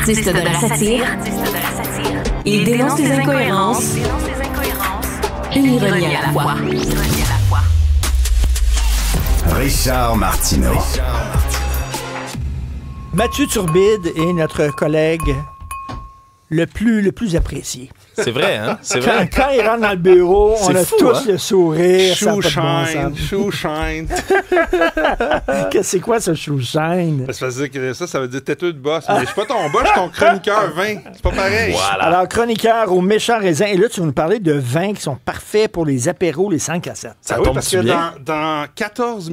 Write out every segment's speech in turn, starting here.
artiste de la satire. Il dénonce les incohérences et l'ironie à la fois. Richard Martineau. Mathieu Turbide est notre collègue le plus apprécié. C'est vrai, hein? C'est vrai. Quand il rentre dans le bureau, on a fou, tous hein? le sourire. Shoe shine, shoe shine. C'est quoi ce shoe shine? Ça veut dire que ça veut dire têteux de boss. Mais je suis pas ton boss, je suis ton chroniqueur vin. C'est pas pareil. Voilà. Alors, chroniqueur au méchant raisin. Et là, tu vas nous parler de vins qui sont parfaits pour les apéros, les 5 à 7. Ça Ah oui, tombe parce que bien. dans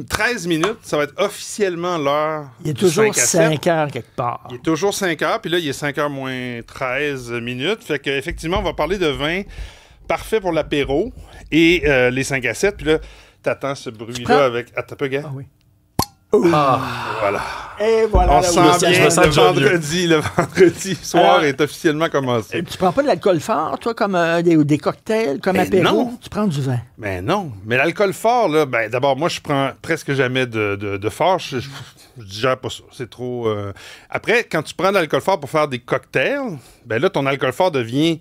13 minutes, ça va être officiellement l'heure. Il est du toujours 5 à 7. 5 heures quelque part. Il est toujours 5 heures, puis là, il est 5 heures moins 13 minutes. Fait qu'effectivement, on va parler de vin parfait pour l'apéro et les 5 à 7. Puis là, t'attends ce bruit-là avec... Attends un peu, gars. Ah oui. Voilà. Et voilà. On là, sent oui. je bien me sens déjà le vendredi soir Alors, est officiellement commencé. Tu prends pas de l'alcool fort, toi, comme des cocktails, comme Mais apéro? non. Tu prends du vin. Mais non. Mais l'alcool fort, là, ben d'abord, moi, je prends presque jamais de fort. Je digère pas ça. C'est trop... Après, quand tu prends de l'alcool fort pour faire des cocktails, ben là, ton alcool fort devient...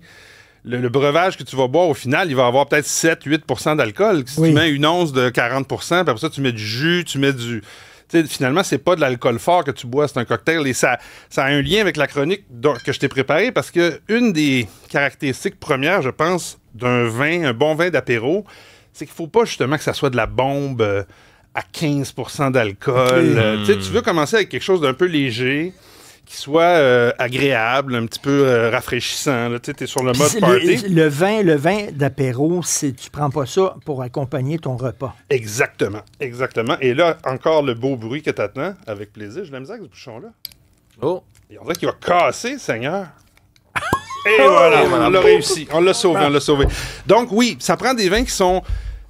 Le breuvage que tu vas boire, au final, il va avoir peut-être 7-8 d'alcool. Si Oui. tu mets une once de 40 puis après ça, tu mets du jus, tu mets du... Tu sais, finalement, c'est pas de l'alcool fort que tu bois, c'est un cocktail. Et ça a un lien avec la chronique que je t'ai préparée parce que une des caractéristiques premières, je pense, d'un vin, un bon vin d'apéro, c'est qu'il faut pas justement que ça soit de la bombe à 15 d'alcool. Tu sais, tu veux commencer avec quelque chose d'un peu léger, qui soit agréable, un petit peu rafraîchissant. Tu sais, t'es sur le Puis mode party. Le vin d'apéro, tu prends pas ça pour accompagner ton repas. Exactement, exactement. Et là, encore le beau bruit que t'attends, avec plaisir. J'ai de la misère avec ce bouchon-là. Oh. Et on dirait qu'il va casser, Seigneur. Et voilà, on l'a réussi. On l'a sauvé, on l'a sauvé. Donc oui, ça prend des vins qui sont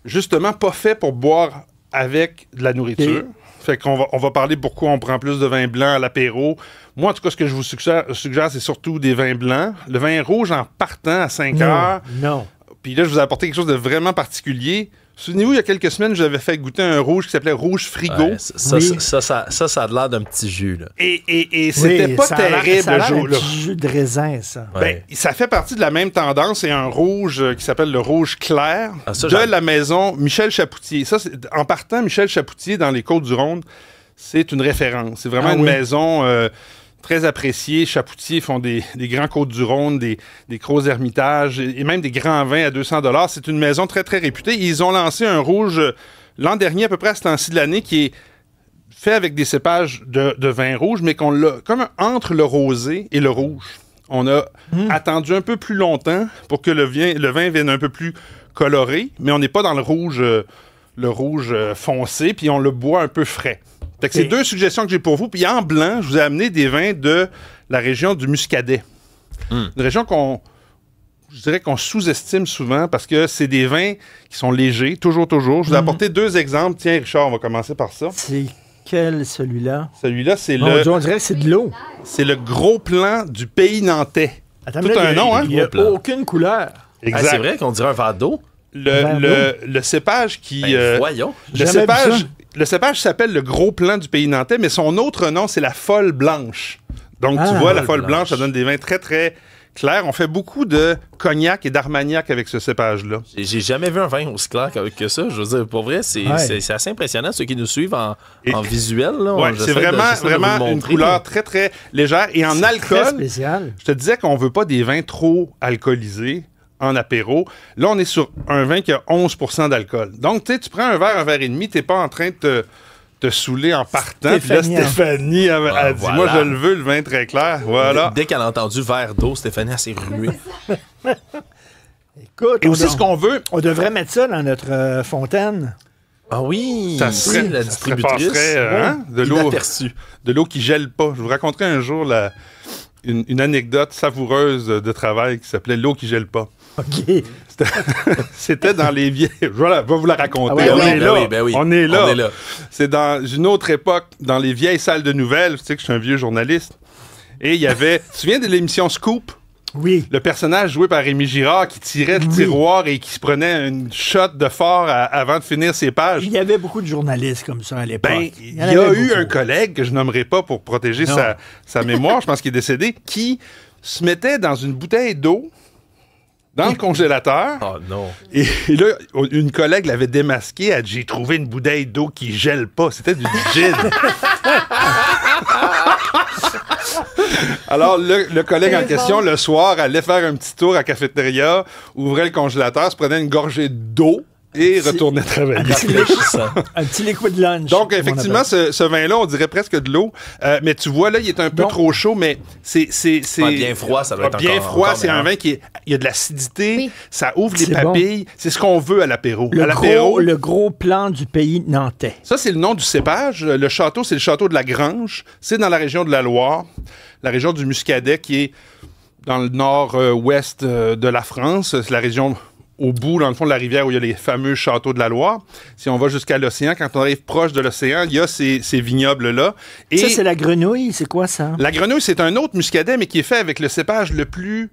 justement pas faits pour boire avec de la nourriture. Et- Fait qu'on va parler pourquoi on prend plus de vin blanc à l'apéro. Moi, en tout cas, ce que je vous suggère, c'est surtout des vins blancs. Le vin rouge en partant à 5 heures. Non. Puis là, je vous ai apporté quelque chose de vraiment particulier. Souvenez-vous, il y a quelques semaines, je vous avais fait goûter un rouge qui s'appelait Rouge Frigo. Ouais, ça a l'air d'un petit jus, là. Et c'était pas ça a l'air- terrible, ça a le l'air jour. d'un petit jus de raisin, ça. Ouais. Ben, ça fait partie de la même tendance. C'est un rouge qui s'appelle le rouge clair Ah, ça, de j'aime. la maison Michel Chapoutier. Ça, en partant, Michel Chapoutier, dans les Côtes-du-Rhône, c'est une référence. C'est vraiment Ah une oui. maison très appréciée. Chapoutier font des grands Côtes-du-Rhône, des gros ermitages et même des grands vins à 200 $. C'est une maison très, très réputée. Ils ont lancé un rouge l'an dernier, à peu près à ce temps-ci de l'année, qui est fait avec des cépages de vin rouge, mais qu'on l'a comme entre le rosé et le rouge. On a attendu un peu plus longtemps pour que le vin vienne un peu plus coloré, mais on n'est pas dans le rouge foncé, puis on le boit un peu frais. Fait que c'est deux suggestions que j'ai pour vous. Puis en blanc, je vous ai amené des vins de la région du Muscadet. Une région je dirais qu'on sous-estime souvent parce que c'est des vins qui sont légers, toujours. Je vous ai apporté deux exemples. Tiens, Richard, on va commencer par ça. C'est quel, celui-là? Celui-là, c'est Mon Dieu, on dirait que c'est de l'eau. c'est le gros plan du pays nantais. Attends, Tout là, un il y a- nom, hein? Il n'y a Gros plan. aucune couleur. Ah, c'est vrai qu'on dirait un verre d'eau? Le cépage qui... Ben, voyons. Jamais vu ça. Le cépage s'appelle le gros plan du pays nantais, mais son autre nom, c'est la folle blanche. Donc, tu vois, la Folle folle blanche, blanche. ça donne des vins très, très clairs. On fait beaucoup de cognac et d'armagnac avec ce cépage-là. J'ai jamais vu un vin aussi clair que ça. Je veux dire, pour vrai, c'est Ouais. c'est assez impressionnant. Ceux qui nous suivent en Et- visuel, là, Ouais, j'essaie c'est de- vraiment, j'essaie de vous vraiment le une montrer, couleur là. très, très légère. Et en Très alcool, spécial. je te disais qu'on veut pas des vins trop alcoolisés en apéro. Là, on est sur un vin qui a 11 % d'alcool. Donc, tu sais, tu prends un verre et demi, t'es pas en train de te saouler en partant. Puis là, Stéphanie, Stéphanie a dit, voilà. moi, je le veux, le vin très clair. Voilà. Dès qu'elle a entendu verre d'eau, Stéphanie, elle s'est ruée. Écoute, Et aussi, ce qu'on veut, on devrait mettre ça dans notre fontaine. Ah oui! ça serait, la ça distributrice. passerait, hein, de Inaperçu. l'eau qui gèle pas. Je vous raconterai un jour une anecdote savoureuse de travail qui s'appelait l'eau qui gèle pas. OK. C'était dans les vieilles... Voilà, je vais vous la raconter. Ah ouais, on ouais. est là. oui. On est là. On est là. C'est dans une autre époque, dans les vieilles salles de nouvelles. Tu sais que je suis un vieux journaliste. Et il y avait... Tu te souviens de l'émission Scoop? Oui. Le personnage joué par Rémi Girard qui tirait le tiroir et qui se prenait une shot de fort avant de finir ses pages. Il y avait beaucoup de journalistes comme ça à l'époque. Il y a eu un collègue que je nommerai pas pour protéger sa mémoire, je pense qu'il est décédé, qui se mettait dans une bouteille d'eau dans le congélateur. Oh non. Et là, une collègue l'avait démasqué. Elle dit, j'ai trouvé une bouteille d'eau qui gèle pas. C'était du gin. Alors, le collègue en question, le soir, allait faire un petit tour à la cafétéria, ouvrait le congélateur, se prenait une gorgée d'eau et retournait travailler. Un petit liquid lunch. Donc, effectivement, ce vin-là, on dirait presque de l'eau. Mais tu vois, là, il est un peu trop chaud, mais c'est bien froid, ça doit être bien encore froid. C'est un meilleur. vin il y a de l'acidité, Oui. ça ouvre les C'est papilles. C'est ce qu'on veut à l'apéro. À Le gros plan du pays nantais. ça, c'est le nom du cépage. Le château, c'est le château de la Grange. C'est dans la région de la Loire, la région du Muscadet, qui est dans le nord-ouest de la France. C'est la région au bout, dans le fond de la rivière, où il y a les fameux châteaux de la Loire. Si on va jusqu'à l'océan, quand on arrive proche de l'océan, il y a ces vignobles-là. Et Ça, c'est la grenouille. C'est quoi ça? la Grenouille, c'est un autre muscadet, mais qui est fait avec le cépage le plus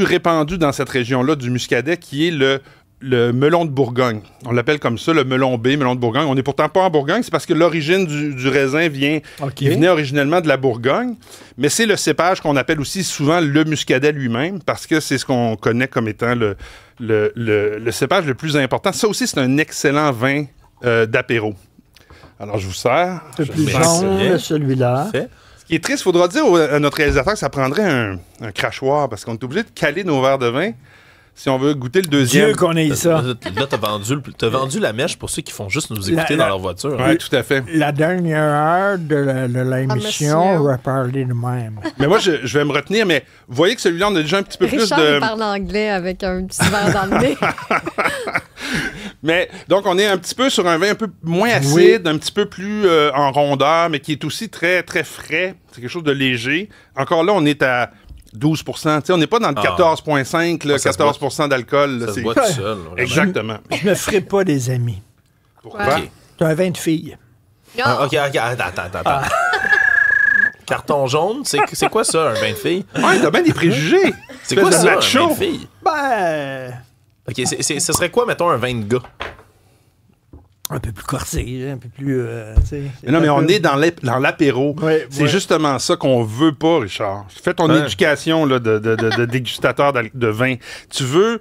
répandu dans cette région-là du Muscadet, qui est le melon de Bourgogne. On l'appelle comme ça, le melon B, melon de Bourgogne. On n'est pourtant pas en Bourgogne, c'est parce que l'origine du raisin venait originellement de la Bourgogne, mais c'est le cépage qu'on appelle aussi souvent le Muscadet lui-même, parce que c'est ce qu'on connaît comme étant le cépage le plus important. Ça aussi, c'est un excellent vin d'apéro. Alors, je vous sers. Un peu plus Merci. jaune, celui-là. Fait. Ce qui est triste, il faudra dire à notre réalisateur que ça prendrait un crachoir, parce qu'on est obligé de caler nos verres de vin si on veut goûter le deuxième. Dieu qu'on ait ça. Là, t'as vendu la mèche pour ceux qui font juste nous écouter La- dans leur voiture. Oui, tout à fait. La dernière heure de l'émission, monsieur. on va parler de même. Mais moi, je vais me retenir, mais vous voyez que celui-là, on a déjà un petit peu Richard, plus il de... parle anglais avec un petit verre dans le nez. Mais donc, on est un petit peu sur un vin un peu moins acide, Oui. un petit peu plus en rondeur, mais qui est aussi très, très frais. C'est quelque chose de léger. Encore là, on est à 12 Tu sais, on n'est pas dans le 14,5, là, Ah, ça se 14 d'alcool. là, Ça se c'est- boit tout seul. vraiment. Exactement. Je me ferai pas des amis. Pourquoi? Ok. C'est un vin de fille. Non. Ah, ok, attends. Carton jaune, c'est quoi ça, un vin de fille? Ouais, t'as bien des préjugés. C'est quoi Espèce de ça, un macho. vin de fille? Ben, Ok, ce serait quoi, mettons, un vin de gars? un peu plus corsé, un peu plus... tu sais, Mais non, mais un on peu- est dans l'apéro. Ouais, C'est ouais. justement ça qu'on veut pas, Richard. Fais ton Ouais. éducation là, de dégustateur de vin. Tu veux...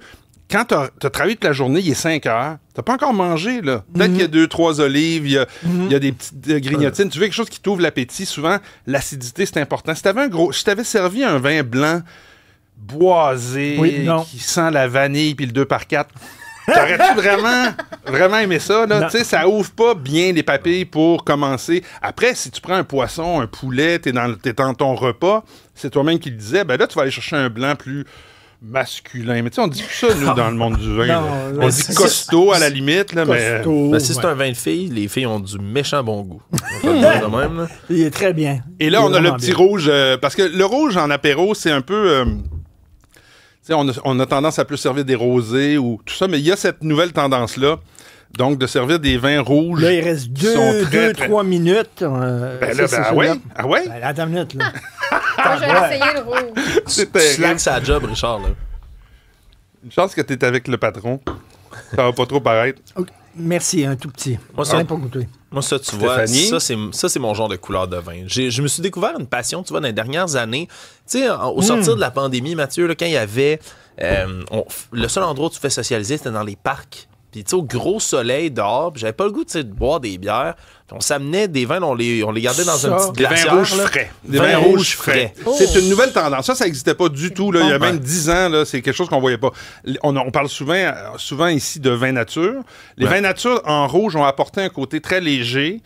Quand tu as travaillé toute la journée, il est 5 heures, tu pas encore mangé, là. Peut-être qu'il y a 2-3 olives, il y a des petites grignotines. Tu veux quelque chose qui t'ouvre l'appétit. Souvent, l'acidité, c'est important. Si t'avais servi un vin blanc boisé, Oui, non. qui sent la vanille puis le 2x4, t'aurais-tu vraiment aimé ça, là? Non. Tu sais, ça ouvre pas bien les papilles pour commencer. Après, si tu prends un poisson, un poulet, t'es dans ton repas, c'est toi-même qui le disais, ben là, tu vas aller chercher un blanc plus masculin. Mais tu sais, on dit plus ça, nous, dans le monde du vin. Non, là. non, On c'est- dit costaud, à la limite, là, mais... Costaud, Ben, si c'est ouais. un vin de fille, les filles ont du méchant bon goût. On va le dire de même, là. Il est très bien. Et là, Il est on a le vraiment petit bien. rouge, parce que le rouge en apéro, c'est un peu... tu sais, on a tendance à plus servir des rosés ou tout ça, mais il y a cette nouvelle tendance-là, donc de servir des vins rouges. Là, il reste qui sont très, très- 2-3 minutes. Ben ça, là, c'est ben, ah celui-là. ouais? Ah ouais? Ben, attends une minute, là. Moi, je vais essayer le rouge. C'est Tu terrible. slacks sa job, Richard, là. Une chance que t'es avec le patron. Ça va pas trop paraître. Ok. Merci, un tout petit. Moi, ça- Rien pour goûter. Moi, ça, tu vois, Stéphanie? ça, c'est mon genre de couleur de vin. Je me suis découvert une passion, tu vois, dans les dernières années. Tu sais, au sortir de la pandémie, Mathieu, là, quand il y avait... le seul endroit où tu fais socialiser, c'était dans les parcs. Puis, tu sais, au gros soleil dehors, puis j'avais pas le goût, tu sais, de boire des bières. Puis on s'amenait des vins, on les gardait dans Ça. un petit Des vins glacière. rouges là. frais. Des Vins vins rouges rouges frais. Oh. C'est une nouvelle tendance. Ça n'existait pas du tout. Là. Il y a Ouais. même 10 ans, là, c'est quelque chose qu'on voyait pas. On parle souvent ici de vin nature. Les vins nature en rouge ont apporté un côté très léger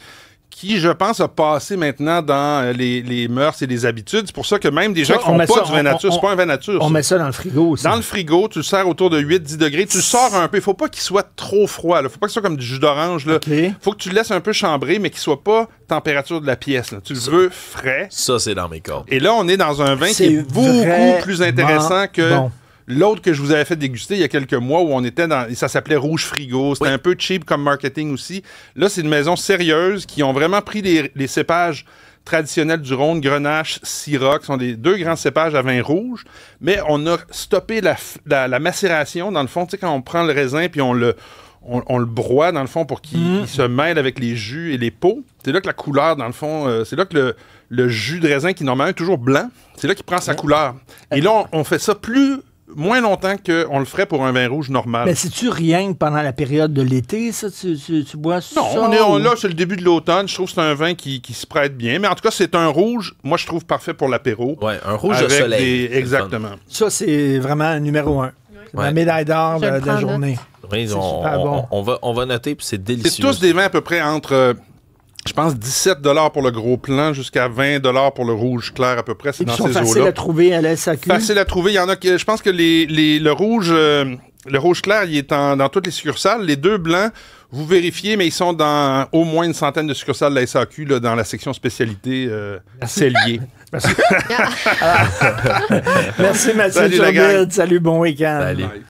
qui, je pense, a passé maintenant dans les mœurs et les habitudes. C'est pour ça que même des gens Ça, qui on font met pas ça- du vin nature, c'est pas un vin nature. On ça. met ça dans le frigo aussi. Dans le frigo, tu le sers autour de 8-10 degrés. Tu le sors un peu. Il faut pas qu'il soit trop froid. Il faut pas que ce soit comme du jus d'orange. OK. Faut que tu le laisses un peu chambrer, mais qu'il soit pas température de la pièce. Là. Tu le veux frais. Ça, c'est dans mes cordes. Et là, on est dans un vin qui C'est est beaucoup plus intéressant que bon. l'autre que je vous avais fait déguster il y a quelques mois où on était dans... Ça s'appelait Rouge Frigo. C'était Oui. un peu cheap comme marketing aussi. Là, c'est une maison sérieuse qui ont vraiment pris les cépages traditionnel du Rhône, Grenache, Syrah, qui sont deux grands cépages à vin rouge. Mais on a stoppé la macération, dans le fond. Tu sais, quand on prend le raisin puis on le broie, dans le fond, pour qu'il se mêle avec les jus et les peaux. C'est là que la couleur, dans le fond, c'est là que le jus de raisin, qui normalement est toujours blanc, c'est là qu'il prend sa couleur. Et là, on fait ça moins longtemps qu'on le ferait pour un vin rouge normal. Mais c'est-tu rien que pendant la période de l'été, ça? Tu bois ça? Non, là, c'est le début de l'automne. Je trouve que c'est un vin qui se prête bien. Mais en tout cas, c'est un rouge, moi, je trouve parfait pour l'apéro. Ouais, un rouge de soleil. Exactement. Ça, c'est vraiment numéro 1. La médaille d'or de la journée. Oui, on va noter, puis c'est délicieux. C'est tous des vins à peu près entre... je pense 17 $ pour le gros plan jusqu'à 20 $ pour le rouge clair à peu près. C'est dans ces eaux-là. Facile à trouver à la SAQ. Facile à trouver. Il y en a que je pense que le rouge clair, il est dans toutes les succursales. Les deux blancs, vous vérifiez, mais ils sont dans au moins une centaine de succursales de la SAQ là, dans la section spécialité cellier. Merci Mathieu. Salut la gang. Salut, bon week-end. Salut.